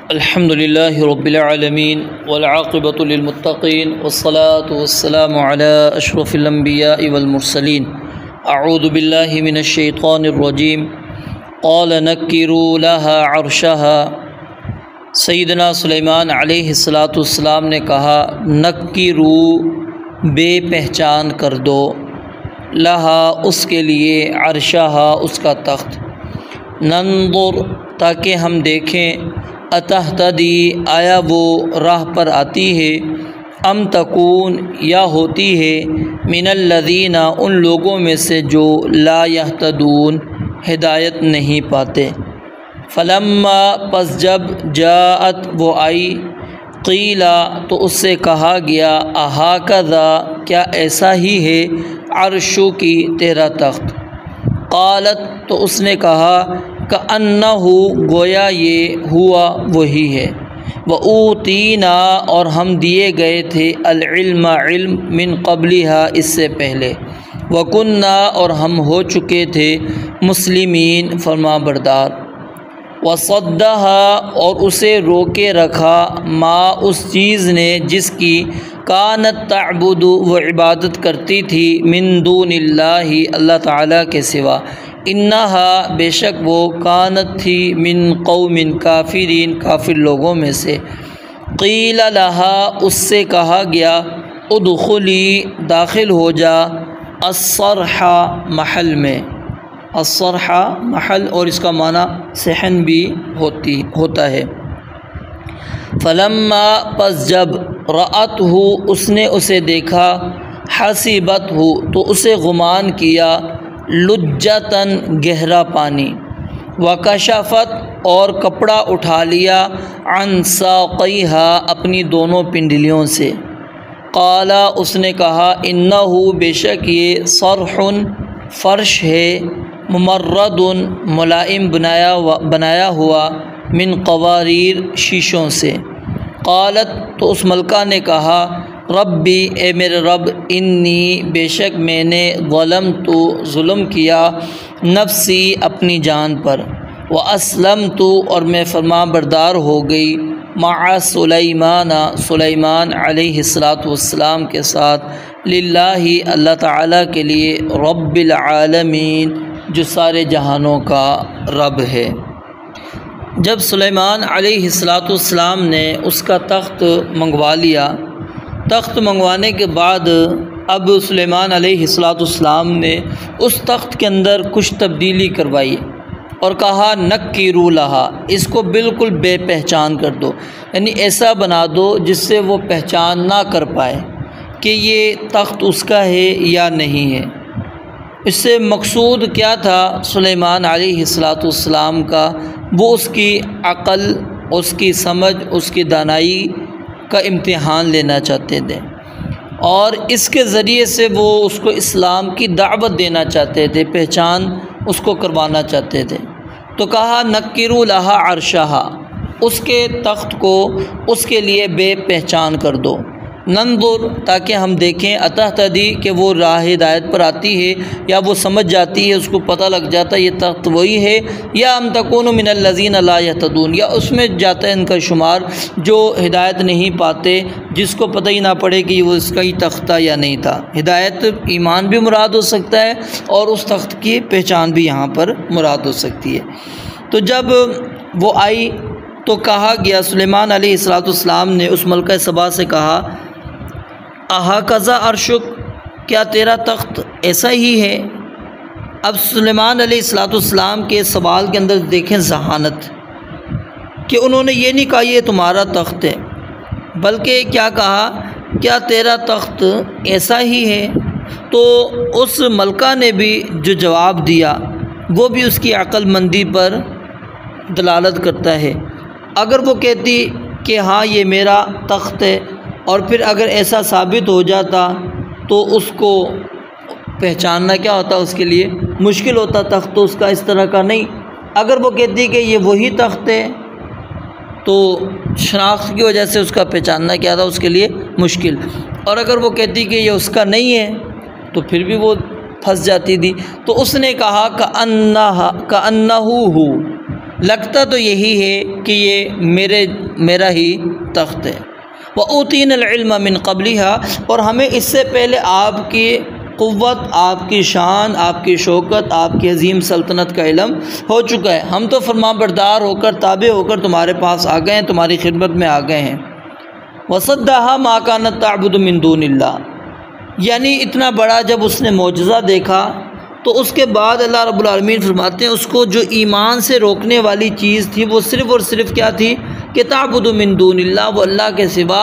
الحمد للہ رب العالمین والعاقبۃ للمتقین والصلاة والسلام علی اشرف الانبیاء والمرسلین اعوذ باللہ من الشیطان الرجیم قال نکروا لها عرشها سیدنا سلیمان علیہ السلام نے کہا نکروا بے پہچان کر دو لہا اس کے لیے عرشہا اس کا تخت ننظر تاکہ ہم دیکھیں اتہتدی آیا وہ راہ پر آتی ہے ام تکون یا ہوتی ہے من الذین ان لوگوں میں سے جو لا یہتدون ہدایت نہیں پاتے فلما پس جب جاءت وہ آئی قیلا تو اس سے کہا گیا اہاکذا کیا ایسا ہی ہے عرشو کی تیرا تخت قالت تو اس نے کہا کأنہ گویا یہ ہوا وہی ہے وَأُوتِینَا اور ہم دیے گئے تھے العلم علم من قبلہا اس سے پہلے وَكُنَّا اور ہم ہو چکے تھے مسلمین فرما بردار وَصَدَّهَا اور اسے روکے رکھا ما اس چیز نے جس کی کانت تعبد وہ عبادت کرتی تھی من دون اللہ اللہ تعالیٰ کے سوا انہا بے شک وہ کانت تھی من قوم کافرین کافر لوگوں میں سے قیل لہا اس سے کہا گیا ادخلی داخل ہو جا الصرح محل میں الصرح محل اور اس کا معنی صحن بھی ہوتا ہے فلما پس جب رأت ہو اس نے اسے دیکھا حسبت ہو تو اسے گمان کیا لجتاً گہرا پانی وکشفت اور کپڑا اٹھا لیا عن ساقیہا اپنی دونوں پنڈلیوں سے قالا اس نے کہا انہو بے شک یہ صرح فرش ہے ممرد ملائم بنایا ہوا من قواریر شیشوں سے قالت تو اس ملکہ نے کہا ربی اے میرے رب انی بے شک میں نے ظلم کیا نفسی اپنی جان پر واسلمت اور میں فرما بردار ہو گئی مع سلیمان علیہ السلام کے ساتھ للہ اللہ تعالیٰ کے لیے رب العالمین جو سارے جہانوں کا رب ہے۔ جب سلیمان علیہ السلام نے اس کا تخت منگوا لیا، تخت منگوانے کے بعد اب سلیمان علیہ السلام نے اس تخت کے اندر کچھ تبدیلی کروائی اور کہا نکروا لہا اس کو بالکل بے پہچان کر دو، یعنی ایسا بنا دو جس سے وہ پہچان نہ کر پائے کہ یہ تخت اس کا ہے یا نہیں ہے۔ اس سے مقصود کیا تھا سلیمان علیہ السلام کا؟ وہ اس کی عقل، اس کی سمجھ، اس کی دانائی کا امتحان لینا چاہتے تھے اور اس کے ذریعے سے وہ اس کو اسلام کی دعوت دینا چاہتے تھے، پہچان اس کو کروانا چاہتے تھے۔ تو کہا نکروا لہا عرشہا اس کے تخت کو اس کے لیے بے پہچان کر دو، ننظر تاکہ ہم دیکھیں اتہتدی کہ وہ راہ ہدایت پر آتی ہے یا وہ سمجھ جاتی ہے، اس کو پتہ لگ جاتا ہے یہ تخت وہی ہے، یا ام تکون من الذین لا یہتدون یا اس میں جاتا ہے ان کا شمار جو ہدایت نہیں پاتے، جس کو پتہ ہی نہ پڑے کہ وہ اس کا ہی تخت تھا یا نہیں تھا۔ ہدایت ایمان بھی مراد ہو سکتا ہے اور اس تخت کی پہچان بھی یہاں پر مراد ہو سکتی ہے۔ تو جب وہ آئی تو کہا گیا سلیمان علیہ السلام نے اس ملکہ سبا سے کہا اہاکذا عرشک کیا تیرا تخت ایسا ہی ہے؟ اب سلیمان علیہ السلام کے سوال کے اندر دیکھیں ذہانت کہ انہوں نے یہ نہیں کہا یہ تمہارا تخت ہے، بلکہ کیا کہا کیا تیرا تخت ایسا ہی ہے؟ تو اس ملکہ نے بھی جو جواب دیا وہ بھی اس کی عقل مندی پر دلالت کرتا ہے۔ اگر وہ کہتی کہ ہاں یہ میرا تخت ہے اور پھر اگر ایسا ثابت ہو جاتا تو اس کو پہچاننا کیا ہوتا، اس کے لیے مشکل ہوتا، تخت تو اس کا اس طرح کا نہیں۔ اگر وہ کہتی کہ یہ وہی تخت ہے تو شناخت کی وجہ سے اس کا پہچاننا کیا تھا اس کے لیے مشکل، اور اگر وہ کہتی کہ یہ اس کا نہیں ہے تو پھر بھی وہ پھنس جاتی تھی۔ تو اس نے کہا کأنہ لگتا تو یہی ہے کہ یہ میرا ہی تخت ہے۔ وَأُوتِينَا الْعِلْمَ مِنْ قَبْلِهَا، اور ہمیں اس سے پہلے آپ کی قوت، آپ کی شان، آپ کی شوکت، آپ کی عظیم سلطنت کا علم ہو چکا ہے، ہم تو فرمان بردار ہو کر، تابع ہو کر تمہارے پاس آ گئے ہیں، تمہاری خدمت میں آ گئے ہیں۔ وَصَدَّهَا مَا كَانَتْ تَعْبُدُ مِن دُونِ اللَّهِ، یعنی اتنا بڑا جب اس نے معجزہ دیکھا تو اس کے بعد اللہ رب العالمین فرماتے ہیں اس کو جو ایمان سے روکنے والی چیز تھی وہ صرف اور صرف کیا تھی کہ تعبد من دون اللہ، وہ اللہ کے سوا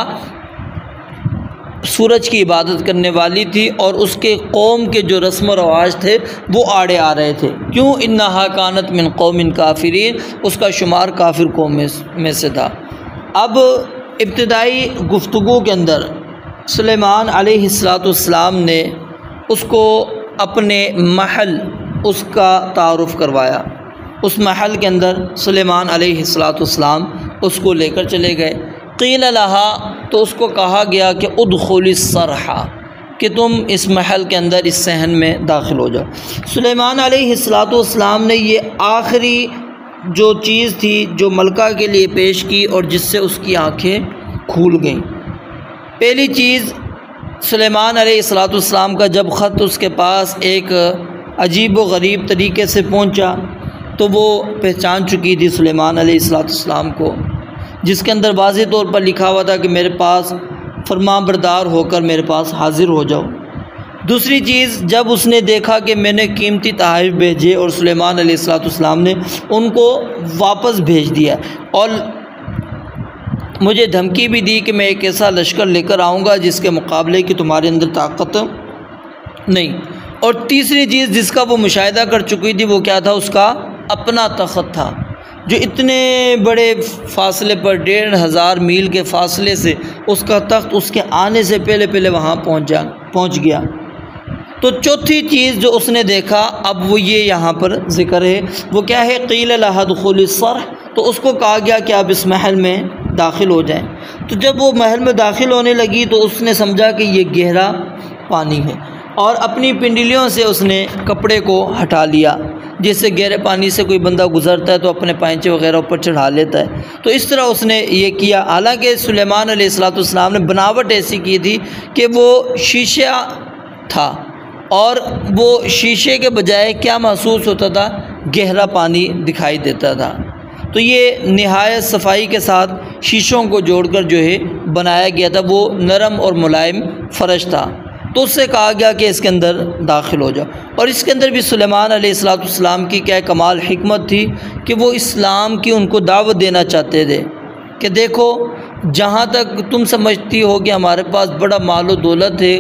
سورج کی عبادت کرنے والی تھی، اور اس کے قوم کے جو رسم و رواج تھے وہ آڑے آ رہے تھے۔ کیوں؟ انہا کانت من قوم کافرین، اس کا شمار کافر قوم میں سے تھا۔ اب ابتدائی گفتگو کے اندر سلیمان علیہ السلام نے اس کو اپنے محل اس کا تعارف کروایا۔ اس محل کے اندر سلیمان علیہ السلام اس کو لے کر چلے گئے۔ قیل لہا، تو اس کو کہا گیا کہ ادخل الصرح، کہ تم اس محل کے اندر، اس صحن میں داخل ہو جاؤ۔ سلیمان علیہ السلام نے یہ آخری جو چیز تھی جو ملکہ کے لیے پیش کی اور جس سے اس کی آنکھیں کھول گئیں۔ پہلی چیز، سلیمان علیہ السلام کا جب خط اس کے پاس ایک عجیب و غریب طریقے سے پہنچا تو وہ پہچان چکی تھی سلیمان علیہ السلام کو، جس کے اندر واضح طور پر لکھا ہوا تھا کہ میرے پاس فرمان بردار ہو کر میرے پاس حاضر ہو جاؤ۔ دوسری چیز، جب اس نے دیکھا کہ میں نے قیمتی تحائف بھیجے اور سلیمان علیہ السلام نے ان کو واپس بھیج دیا، اور مجھے دھمکی بھی دی کہ میں ایک ایسا لشکر لے کر آؤں گا جس کے مقابلے کی تمہارے اندر طاقت نہیں۔ اور تیسری چیز جس کا وہ مشاہدہ کر چکی تھی وہ کیا تھا؟ اس کا اپنا تخت تھا، جو اتنے بڑے فاصلے پر 1500 میل کے فاصلے سے اس کا تخت اس کے آنے سے پہلے وہاں پہنچ گیا۔ تو چوتھی چیز جو اس نے دیکھا، اب وہ یہ یہاں پر ذکر ہے، وہ کیا ہے؟ قیل لہا ادخل الصرح، تو اس کو کہا گیا کہ آپ اس محل میں داخل ہو جائیں۔ تو جب وہ محل میں داخل ہونے لگی تو اس نے سمجھا کہ یہ گہرا پانی ہے، اور اپنی پنڈلیوں سے اس نے کپڑے کو ہٹا لیا، جس سے گہرے پانی سے کوئی بندہ گزرتا ہے تو اپنے پائنچے وغیرہ اوپر چڑھا لیتا ہے، تو اس طرح اس نے یہ کیا۔ حالانکہ سلیمان علیہ السلام نے بناوٹ ایسی کی تھی کہ وہ شیشہ تھا، اور وہ شیشے کے بجائے کیا محسوس ہوتا تھا؟ گہرا پانی دکھائی دیتا تھا۔ تو یہ نہایت صفائی کے ساتھ شیشوں کو جوڑ کر جو ہے بنایا گیا تھا، وہ نرم اور ملائم فرش تھا۔ تو اس سے کہا گیا کہ اس کے اندر داخل ہو جاؤ۔ اور اس کے اندر بھی سلیمان علیہ السلام کی کیا کمال حکمت تھی کہ وہ اسلام کی ان کو دعوت دینا چاہتے تھے کہ دیکھو، جہاں تک تم سمجھتی ہو کہ ہمارے پاس بڑا مال و دولت ہے،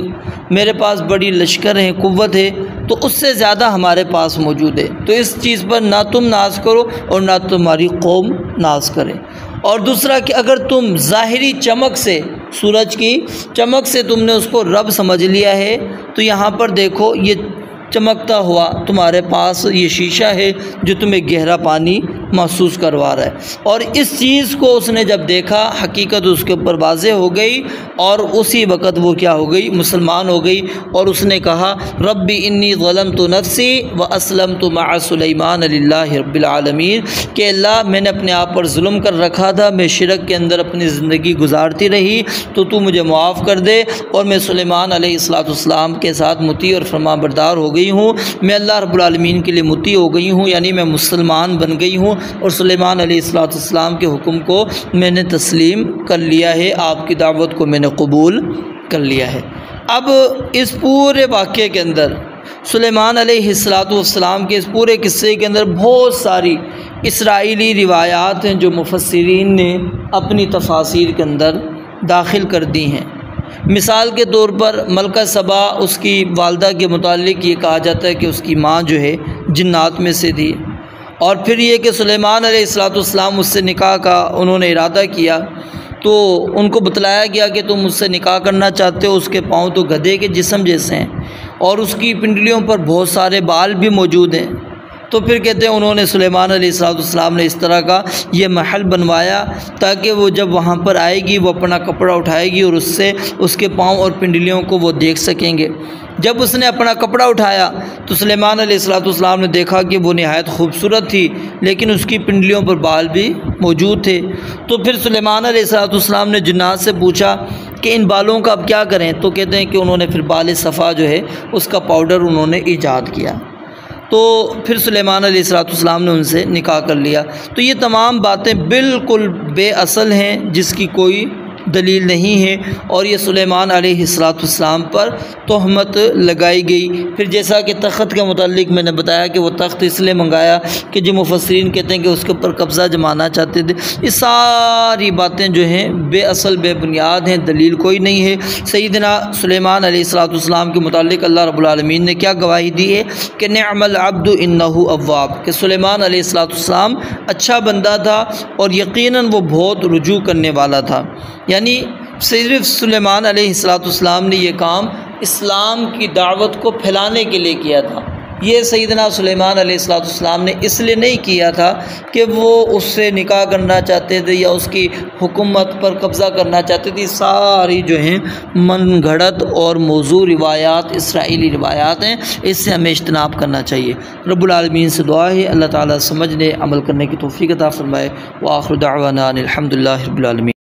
میرے پاس بڑی لشکر ہے، قوت ہے، تو اس سے زیادہ ہمارے پاس موجود ہے، تو اس چیز پر نہ تم ناز کرو اور نہ تمہاری قوم ناز کرے۔ اور دوسرا کہ اگر تم ظاہری چمک سے، سورج کی چمک سے تم نے اس کو رب سمجھ لیا ہے، تو یہاں پر دیکھو یہ چمکتا ہوا تمہارے پاس یہ شیشہ ہے جو تمہیں گہرا پانی محسوس کروا رہا ہے۔ اور اس چیز کو اس نے جب دیکھا، حقیقت اس کے اوپر واضح ہو گئی، اور اسی وقت وہ کیا ہو گئی؟ مسلمان ہو گئی، اور اس نے کہا ربی انی ظلمت نفسی واسلمت مع سلیمان للہ رب العالمین، کہ اللہ میں نے اپنے آپ پر ظلم کر رکھا تھا، میں شرک کے اندر اپنی زندگی گزارتی رہی، تو مجھے معاف کر دے، اور میں سلیمان علیہ السلام کے ساتھ مطیع اور فرما بردار ہو گئی ہوں، میں اللہ رب العالمین کے لیے مطیع ہو گئی ہوں، یعنی میں مسلمان بن گئی ہوں، اور سلیمان علیہ السلام کے حکم کو میں نے تسلیم کر لیا ہے، آپ کی دعوت کو میں نے قبول کر لیا ہے۔ اب اس پورے واقعے کے اندر سلیمان علیہ السلام کے اس پورے قصے کے اندر بہت ساری اسرائیلی روایات ہیں جو مفسرین نے اپنی تفاسیر کے اندر داخل کر دی ہیں۔ مثال کے طور پر ملکہ سبا، اس کی والدہ کے متعلق یہ کہا جاتا ہے کہ اس کی ماں جو ہے جنات میں سے تھی، اور پھر یہ کہ سلیمان علیہ السلام اس سے نکاح کا انہوں نے ارادہ کیا، تو ان کو بتلایا گیا کہ تم مجھ سے نکاح کرنا چاہتے ہو، اس کے پاؤں تو گدھے کے جسم جیسے ہیں، اور اس کی پنڈلیوں پر بہت سارے بال بھی موجود ہیں، تو پھر کہتے ہیں انہوں نے سلیمان علیہ السلام نے اس طرح کا یہ محل بنوایا تاکہ وہ جب وہاں پر آئے گی وہ اپنا کپڑا اٹھائے گی اور اس سے اس کے پاؤں اور پنڈلیوں کو وہ دیکھ سکیں گے۔ جب اس نے اپنا کپڑا اٹھایا تو سلیمان علیہ السلام نے دیکھا کہ وہ نہایت خوبصورت تھی، لیکن اس کی پنڈلیوں پر بال بھی موجود تھے۔ تو پھر سلیمان علیہ السلام نے جنات سے پوچھا کہ ان بالوں کا اب کیا کریں؟ تو کہتے ہیں کہ انہوں نے پھر بال صفا جو ہے اس کا پاؤڈر انہوں نے ایجاد کیا، تو پھر سلیمان علیہ السلام نے ان سے نکاح کر لیا۔ تو یہ تمام باتیں بالکل بے اصل ہیں، جس کی کوئی دلیل نہیں ہے، اور یہ سلیمان علیہ السلام پر تہمت لگائی گئی۔ پھر جیسا کہ تخت کے متعلق میں نے بتایا کہ وہ تخت اس لیے منگایا کہ جو مفسرین کہتے ہیں کہ اس کے اوپر قبضہ جمانا چاہتے تھے۔ یہ ساری باتیں جو ہیں بے اصل بے بنیاد ہیں، دلیل کوئی نہیں ہے۔ سیدنا سلیمان علیہ السلام کے متعلق اللہ رب العالمین نے کیا گواہی دی ہے کہ نعم العبد انہ اواب، کہ سلیمان علیہ السلام اچھا بندہ تھا اور یقیناً وہ بہت رجوع کرنے والا تھا۔ یعنی صرف سلیمان علیہ السلام نے یہ کام اسلام کی دعوت کو پھیلانے کے لیے کیا تھا۔ یہ سیدنا سلیمان علیہ السلام نے اس لیے نہیں کیا تھا کہ وہ اس سے نکاح کرنا چاہتے تھے یا اس کی حکومت پر قبضہ کرنا چاہتے تھے۔ ساری جو ہیں من گھڑت اور موضوع روایات، اسرائیلی روایات ہیں، اس سے ہمیں اجتناب کرنا چاہیے۔ رب العالمین سے دعا ہے اللہ تعالیٰ سمجھنے عمل کرنے کی توفیق عطا فرمائے۔ وآخر دعوانا الحمدللہ رب العالمین۔